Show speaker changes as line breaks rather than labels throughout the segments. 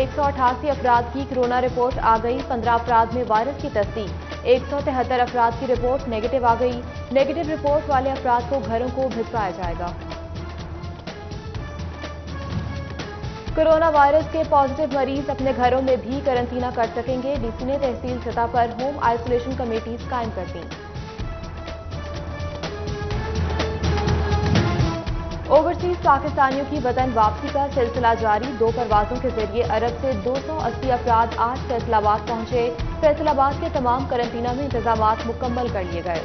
188 अफराद की corona report आ गई। 15 अफराद में वायरस की तस्दीक। 173 अफराद की रिपोर्ट नेगेटिव आ गई। नेगेटिव रिपोर्ट वाले अफराद को घरों को भिजवाया जाएगा। कोरोना वायरस के पॉजिटिव मरीज अपने घरों में भी कैरेंटीना कर सकेंगे। डीसी ने तहसील सतह पर होम आइसोलेशन कमेटीज कायम कर दी। ओवरसीज पाकिस्तानियों की वतन वापसी का सिलसिला जारी। 2 परवाजों के जरिए अरब से 280 अफराद आज फैसलाबाद पहुंचे। फैसलाबाद के तमाम कैरेंटीना में इंतजाम मुकम्मल कर लिए गए।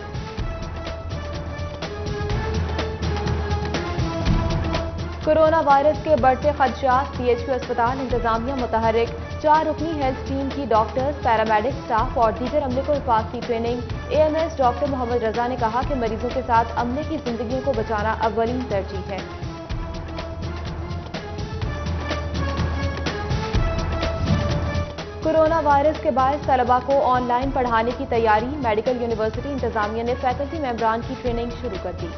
कोरोना वायरस के बढ़ते खदशात। पीएचक्यू अस्पताल इंतजामिया मुतहरिक। 4 रुकनी हेल्थ टीम की डॉक्टर्स, पैरामेडिक स्टाफ और दीगर अमले को हिफाजती ट्रेनिंग। एएमएस डॉक्टर मोहम्मद रजा ने कहा कि मरीजों के साथ अमले की जिंदगियों को बचाना अव्वलीन तरजीह है। कोरोना वायरस के बायस तलबा को ऑनलाइन पढ़ाने की तैयारी। मेडिकल यूनिवर्सिटी इंतजामिया ने फैकल्टी मेंबरान की ट्रेनिंग शुरू कर दी।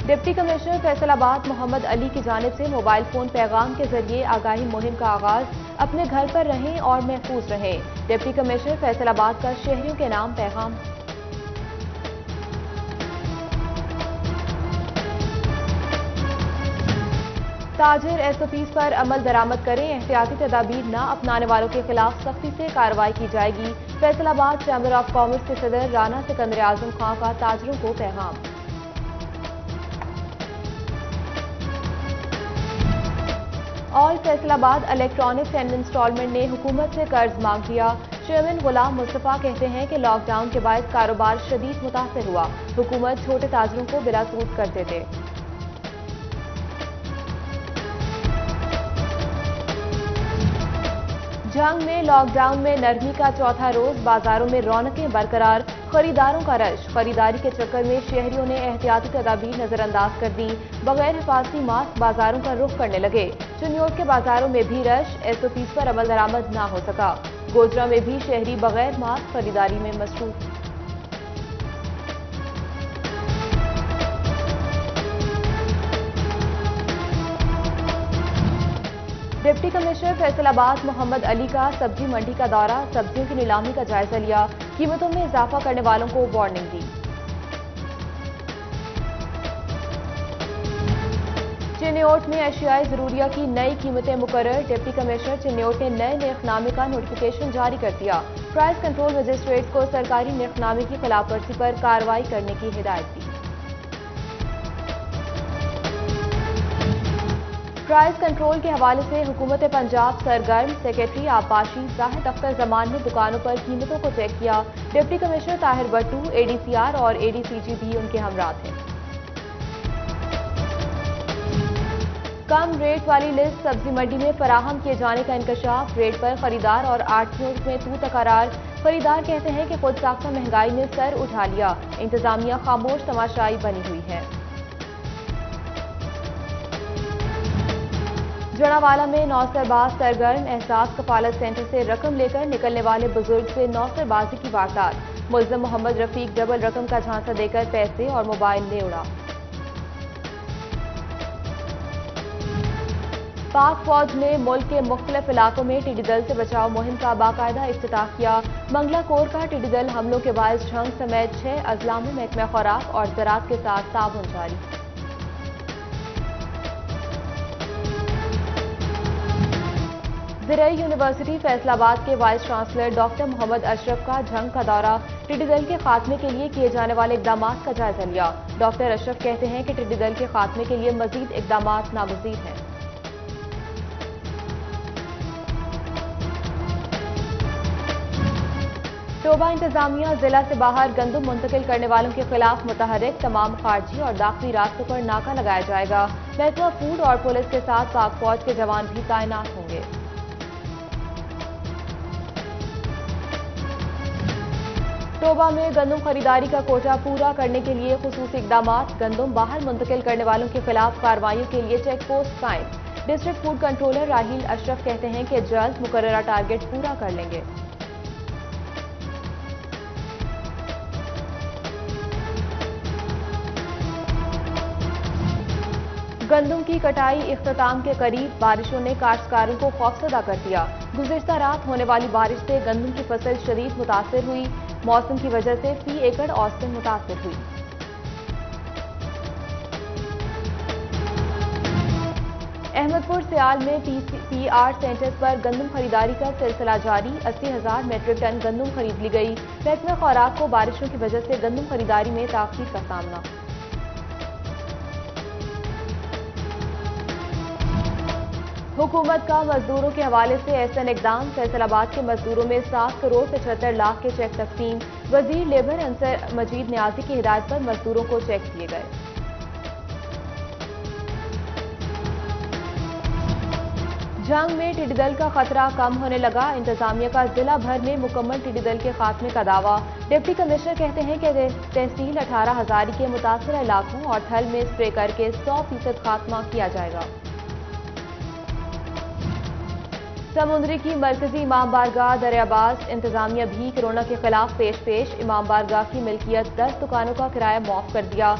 डिप्टी कमिश्नर फैसलाबाद मोहम्मद अली की जानिब से मोबाइल फोन पैगाम के जरिए आगाही मुहिम का आगाज। अपने घर पर रहें और महफूज रहें। डिप्टी कमिश्नर फैसलाबाद का शहरियों के नाम पैगाम। ताजिर एसओपीज पर अमल दरामद करें। एहतियाती तदाबीर न अपनाने वालों के खिलाफ सख्ती से कार्रवाई की जाएगी। फैसलाबाद चैम्बर ऑफ कॉमर्स के सदर राना सिकंदर आजम खां का ताजिरों को पैगाम। All Faisalabad electronics and instalment ने हुकूमत से कर्ज मांग लिया। चेयरमैन गुलाम मुस्तफा कहते हैं कि लॉकडाउन के बाद कारोबार शदीद मुतासर हुआ। हुकूमत छोटे ताजिरों को बिला सूद कर्जे दे। जंग में लॉकडाउन में नरमी का चौथा रोज। बाजारों में रौनकें बरकरार। खरीदारों का रश। खरीदारी के चक्कर में शहरियों ने एहतियाती तदाबीर नजरअंदाज कर दी। बगैर हिफाजती मास्क बाजारों का रुख करने लगे। चिन्योट के बाजारों में भी रश। एसओपीज पर अमल दरामद न हो सका। गोजरा में भी शहरी बगैर मास्क खरीदारी में मसरूफ। डिप्टी कमिश्नर फैसलाबाद मोहम्मद अली का सब्जी मंडी का दौरा। सब्जियों की नीलामी का जायजा लिया। कीमतों में इजाफा करने वालों को वार्निंग दी। चिन्योट में अशियाए जरूरिया की नई कीमतें मुकर्रर। डिप्टी कमिश्नर चिन्योट ने नए निर्खनामे का नोटिफिकेशन जारी कर दिया। प्राइस कंट्रोल मजिस्ट्रेट को सरकारी निर्खनामे की खिलाफवर्जी पर कार्रवाई करने की हिदायत दी। प्राइस कंट्रोल के हवाले से हुकूमत पंजाब सरगर्म। सेक्रेटरी आबाशी जाहिद अख्तर जमान ने दुकानों पर कीमतों को चेक किया। डिप्टी कमिश्नर ताहिर बट्टू, एडीसीआर और एडीसीजी भी उनके हमरा थे। कम रेट वाली लिस्ट सब्जी मंडी में फराहम किए जाने का इंकशाफ। रेट पर खरीदार और आढ़तियों में तू तकरार। खरीदार कहते हैं कि खुद साख्ता महंगाई ने सर उठा लिया। इंतजामिया खामोश तमाशाई बनी हुई है। जड़ावाला में नौसरबाज सरगर्म। एहसास कफालत सेंटर से रकम लेकर निकलने वाले बुजुर्ग से नौसरबाजी की वारदात। मुल्ज़िम मोहम्मद रफीक डबल रकम का झांसा देकर पैसे और मोबाइल ले उड़ा। पाक फौज ने मुल्क के मुख्तलिफ इलाकों में टिड्डी दल से बचाव मुहिम का बाकायदा इफ्तिताह किया। मंगला कोर का टिड्डी दल हमलों के बायस जंग समेत 6 अजला में महकमा खुराक और ज़राअत के साथ ताउन जारी। ज़राई यूनिवर्सिटी फैसलाबाद के vice chancellor doctor Mohammad Ashraf का जंग का दौरा। टिड्डी दल के खात्मे के लिए किए जाने वाले इकदाम का जायजा लिया। डॉक्टर अशरफ कहते हैं कि टिड्डी दल के खात्मे के लिए मजीद इकदाम नागुज़ीर हैं। टोबा इंतजामिया जिला से बाहर गंदम मुंतकिल करने वालों के खिलाफ मुतहरिक। तमाम खारजी और दाखिली रास्तों पर नाका लगाया जाएगा। महकमा फूड और पुलिस के साथ पाक फौज के जवान भी तैनात होंगे। टोबा में गंदम खरीदारी का कोटा पूरा करने के लिए खुसूसी इकदाम। गंदम बाहर मुंतकिल करने वालों के खिलाफ कार्रवाइयों के लिए चेक पोस्ट कायम। डिस्ट्रिक्ट फूड कंट्रोलर राहील अशरफ कहते हैं कि जल्द मुकर्ररा टारगेट पूरा कर लेंगे। गंदम की कटाई इख्तिताम के करीब, बारिशों ने काश्तकारों को खौफजदा कर दिया। गुज़िश्ता रात होने वाली बारिश से गंदम की फसल शदीद मुतासिर हुई। मौसम की वजह से फी एकड़ औसतन मुतासिर हुई। अहमदपुर सियाल में पीआर सेंटर्स पर गंदम खरीदारी का सिलसिला जारी। 80,000 मेट्रिक टन गंदम खरीद ली गई। महकमा खुराक को बारिशों की वजह से गंदम खरीदारी में ताख़ीर का सामना। हुकूमत का मजदूरों के हवाले से एहसन इकदाम। फैसलाबाद के मजदूरों में 7 करोड़ 75 लाख के चेक तकसीम। वजीर लेबर अंसर मजीद न्याजी की हिदायत पर मजदूरों को चेक दिए गए। जंग में टिड्डी दल का खतरा कम होने लगा। इंतजामिया का जिला भर में मुकम्मल टिड्डी दल के खात्मे का दावा। डिप्टी कमिश्नर कहते हैं कि तहसील 18 हजारी के मुतासर इलाकों और थल में स्प्रे करके 100% खात्मा किया जाएगा। समुद्री की मरकजी इमाम बारगाह दरियाबाज इंतजामिया भी कोरोना के खिलाफ पेश। इमाम बारगाह की मिल्कियत 10 दुकानों का किराया माफ कर दिया।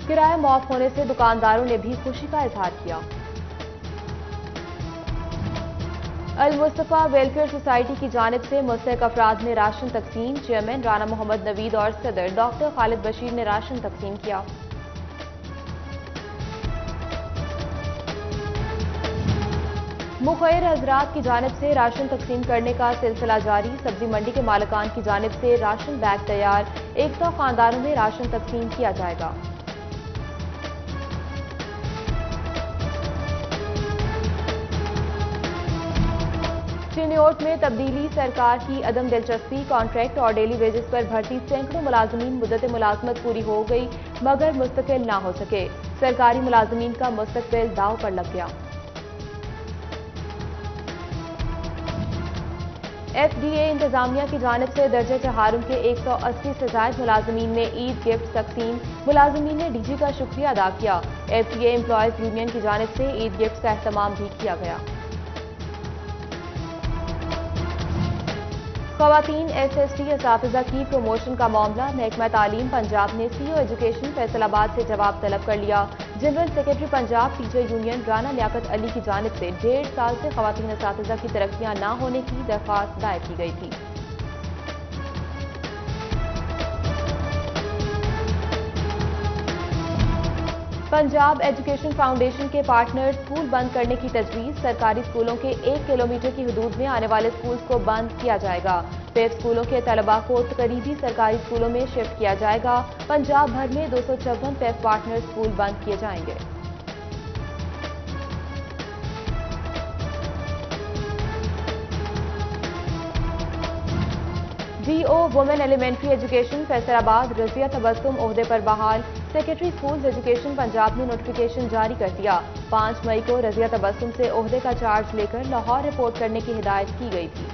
किराया माफ होने से दुकानदारों ने भी खुशी का इजहार किया। अल मुस्तफा वेलफेयर सोसाइटी की जानिब से मुस्तहिक अफराद में राशन तकसीम। चेयरमैन राना मोहम्मद नवीद और सदर डॉक्टर खालिद बशीर ने राशन तकसीम किया। मुखैर हजरात की जानिब से राशन तकसीम करने का सिलसिला जारी। सब्जी मंडी के मालिकान की जानिब से राशन बैग तैयार। 100 खानदानों में राशन तकसीम किया जाएगा। चिन्योट में तब्दीली, सरकार की अदम दिलचस्पी। कॉन्ट्रैक्ट और डेली वेजेस पर भर्ती सैकड़ों मुलाजमीन मुद्दत मुलाजमत पूरी हो गई मगर मुस्तकिल ना हो सके। सरकारी मुलाजमीन का मुस्तकबिल दाव पर लग गया। FDA इंतजामिया की जानिब से दर्जे चहारुम के 180 से जायद मुलाजमीन में ईद गिफ्ट तकसीम। मुलाजमीन ने DG का शुक्रिया अदा किया। FDA एम्प्लॉयज यूनियन की जानिब से ईद गिफ्ट का एहतमाम भी किया गया। ख़वातीन SST असातिज़ा की प्रमोशन का मामला। महकमा तालीम पंजाब ने CO एजुकेशन फैसलाबाद से जवाब तलब कर लिया। General secretary Punjab teacher union Rana Liaquat Ali की जानिब से 1.5 साल से ख़वातीन असातिज़ा की तरक्कियां न होने की दरख्वास्त दायर की गई थी। पंजाब एजुकेशन फाउंडेशन के पार्टनर स्कूल बंद करने की तजवीज़। सरकारी स्कूलों के 1 किलोमीटर की हदूद में आने वाले स्कूल्स को बंद किया जाएगा। पेप स्कूलों के तलबा को करीबी सरकारी स्कूलों में शिफ्ट किया जाएगा। पंजाब भर में 254 पेप पार्टनर स्कूल बंद किए जाएंगे। DO women elementary education Faisalabad Razia Tabassum ओहदे पर बहाल। सेक्रेटरी स्कूल्स एजुकेशन पंजाब ने नोटिफिकेशन जारी कर दिया। 5 मई को रजिया तबस्सुम से ओहदे का चार्ज लेकर लाहौर रिपोर्ट करने की हिदायत की गई थी।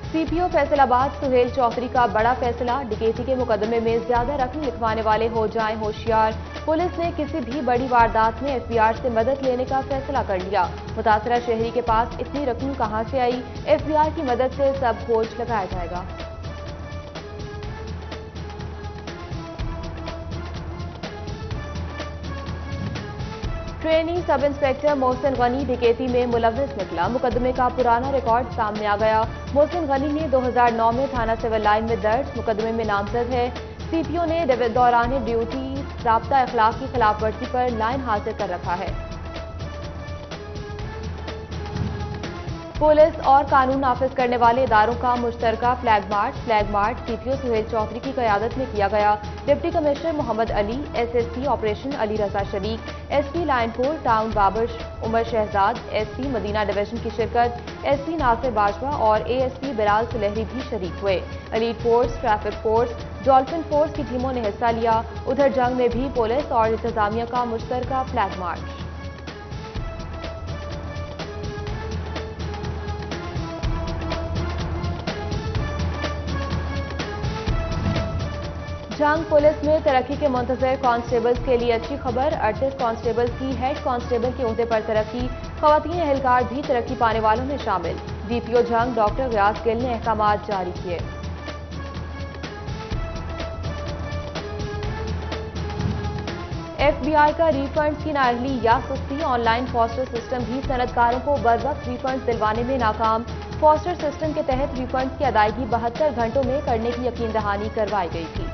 CPO फैसलाबाद सुहेल चौधरी का बड़ा फैसला। डकैती के मुकदमे में ज्यादा रकम लिखवाने वाले हो जाएं होशियार। पुलिस ने किसी भी बड़ी वारदात में FBR से मदद लेने का फैसला कर लिया। मुतासरा शहरी के पास इतनी रकम कहां से आई? FBR की मदद से सब खोज लगाया जाएगा। Trainee sub inspector Mohsin Ghani डकैती में मुलव्विस निकला। मुकदमे का पुराना रिकॉर्ड सामने आ गया। मोहसिन गनी ने 2009 में थाना सिविल लाइन में दर्ज मुकदमे में नामजद है। CPO ने दौरान ड्यूटी ज़ाब्ता अखलाक की खिलाफवर्जी पर लाइन हाजिर कर रखा है। पुलिस और कानून नाफिज करने वाले इदारों का मुश्तरका flag march CPO Suhail Chaudhry की क़यादत में किया गया। Deputy commissioner Mohammad Ali, SSP operation Ali Raza शरीक, SP Lyallpur town Babar Umar Shahzad, SP Madina division की शिरकत, SP नासिर बाजवा और ASP बिलाल सुलहरी भी शरीक हुए। Elite force, traffic force, dolphin force की टीमों ने हिस्सा लिया। उधर जंग में भी पुलिस और इंतजामिया का मुश्तरका फ्लैग मार्च। जंग पुलिस में तरक्की के मुंतजर कांस्टेबल्स के लिए अच्छी खबर। 38 कांस्टेबल्स की हेड कांस्टेबल के ओहदे पर तरक्की। खवातीन एहलकार भी तरक्की पाने वालों में शामिल। DPO जंग डॉक्टर गयास गिल ने अहकामात जारी किए। FBI का रिफंड्स की नाअहली या सुस्ती, ऑनलाइन फॉस्टर सिस्टम भी सनदकारों को बर वक्त रिफंड्स दिलवाने में नाकाम। फॉस्टर सिस्टम के तहत रिफंड्स की अदायगी 72 घंटों में करने की यकीन दहानी करवाई गई थी।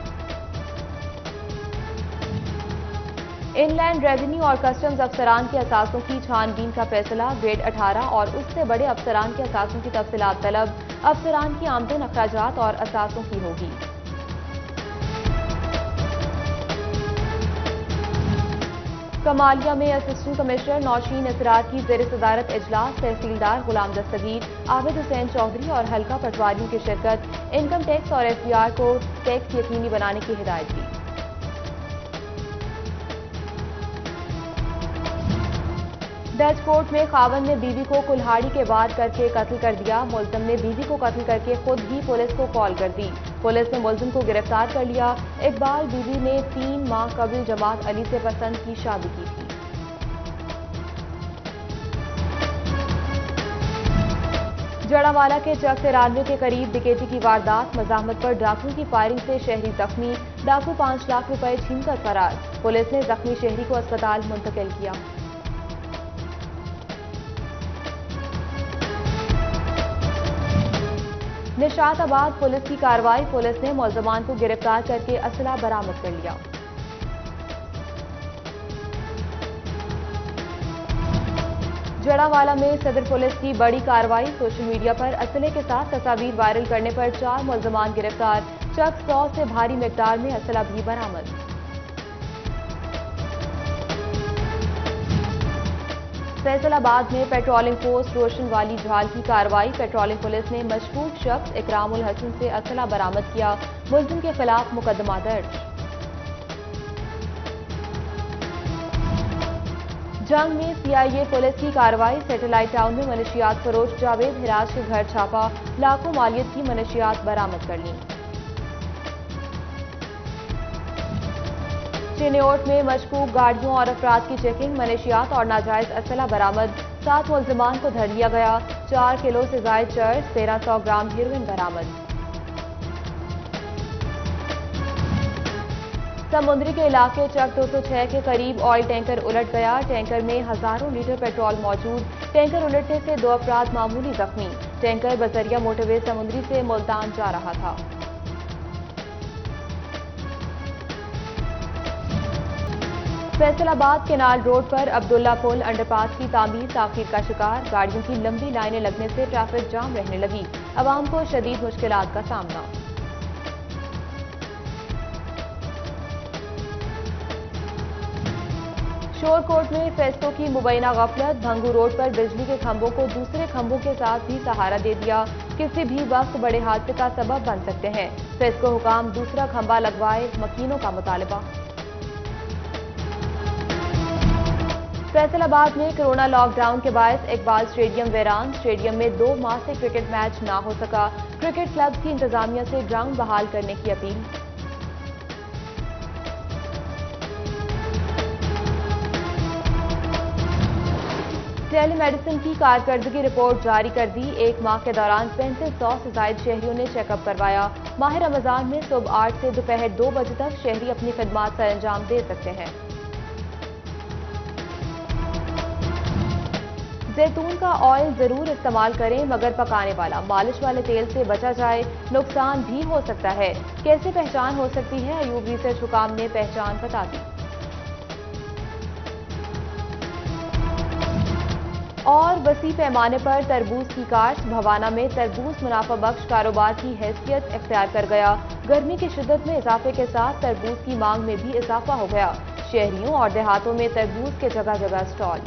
इनलैंड रेवेन्यू और कस्टम्स अफसरान के असासों की छानबीन का फैसला। ग्रेड 18 और उससे बड़े अफसरान के असासों की तफसीलात तलब। अफसरान की आमदन, अखराजात और असासों की होगी। कमालिया में असिस्टेंट कमिश्नर नौशीन इसरार की जेर सदारत इजलास। तहसीलदार गुलाम दस्तगीर, आबिद हुसैन चौधरी और हल्का पटवारियों की शिरकत। इनकम टैक्स और FBI को टैक्स यकीनी बनाने की हिदायत दी। डच कोर्ट में खावन ने बीवी को कुल्हाड़ी के वार करके कत्ल कर दिया। मुलजिम ने बीवी को कत्ल करके खुद ही पुलिस को कॉल कर दी। पुलिस ने मुलजिम को गिरफ्तार कर लिया। इकबाल बीवी ने 3 माह कबल जमात अली से पसंद की शादी की थी। जड़ावाला के चक 93 के करीब डकैती की वारदात। मजाहमत पर डाकुओं की फायरिंग से शहरी जख्मी। डाकू 5 लाख रुपए छीनकर फरार। पुलिस ने जख्मी शहरी को अस्पताल मुंतकिल किया। निशाताबाद पुलिस की कार्रवाई। पुलिस ने मुलजमान को गिरफ्तार करके असला बरामद कर लिया। जड़ावाला में सदर पुलिस की बड़ी कार्रवाई। सोशल मीडिया पर असले के साथ तस्वीर वायरल करने पर 4 मुलजमान गिरफ्तार। चक 100 से भारी मिकदार में असला भी बरामद। फैसलाबाद में पेट्रोलिंग पोस्ट रोशन वाली झाल की कार्रवाई। पेट्रोलिंग पुलिस ने मशकूक शख्स इकरामुल हसन से असला बरामद किया। मुलजिम के खिलाफ मुकदमा दर्ज। जंग में CIA पुलिस की कार्रवाई। सैटेलाइट टाउन में मनशियात फरोश जावेद हिराज के घर छापा। लाखों मालियत की मनशियात बरामद कर ली। चिन्योट में मशकूक गाड़ियों और अफराद की चेकिंग। मनशियात और नाजायज असला बरामद। 7 मुलजिमान को धर लिया गया। 4 किलो से जायद चर्च, 1300 ग्राम हेरोइन बरामद। समुद्री के इलाके चक 206 के करीब ऑयल टैंकर उलट गया। टैंकर में हजारों लीटर पेट्रोल मौजूद। टैंकर उलटने से 2 अफराद मामूली जख्मी। टैंकर बजरिया मोटरवे समुद्री से मुल्तान जा रहा था। फैसलाबाद केनाल रोड पर अब्दुल्ला पुल अंडरपास की तामीर ताखीर का शिकार। गाड़ियों की लंबी लाइनें लगने से ट्रैफिक जाम रहने लगी। अवाम को शदीद मुश्किलात का सामना। शोरकोट में फेस्को की मुबैना गफलत। भंगू रोड पर बिजली के खंभों को दूसरे खंभों के साथ भी सहारा दे दिया। किसी भी वक्त बड़े हादसे का सबब बन सकते हैं। फेस्को हुकाम दूसरा खंभा लगवाए, मकीनों का मुतालबा। फैसलाबाद में कोरोना लॉकडाउन के बायस इकबाल स्टेडियम वीरान। स्टेडियम में 2 माह से क्रिकेट मैच ना हो सका। क्रिकेट क्लब की इंतजामिया से ग्राउंड बहाल करने की अपील। टेलीमेडिसिन की कारकर्दगी रिपोर्ट जारी कर दी। 1 माह के दौरान 3500 से जायद शहरियों ने चेकअप करवाया। माह रमजान में सुबह 8 से दोपहर 2 बजे तक शहरी अपनी खिदमात सर अंजाम दे सकते हैं। जैतून का ऑयल जरूर इस्तेमाल करें, मगर पकाने वाला मालिश वाले तेल से बचा जाए, नुकसान भी हो सकता है। कैसे पहचान हो सकती है? अयूब रिसर्च हुकाम ने पहचान बता दी। और वसी पैमाने पर तरबूज की काश्त। भवाना में तरबूज मुनाफा बख्श कारोबार की हैसियत इख्तियार कर गया। गर्मी की शिद्दत में इजाफे के साथ तरबूज की मांग में भी इजाफा हो गया। शहरियों और देहातों में तरबूज के जगह जगह स्टॉल।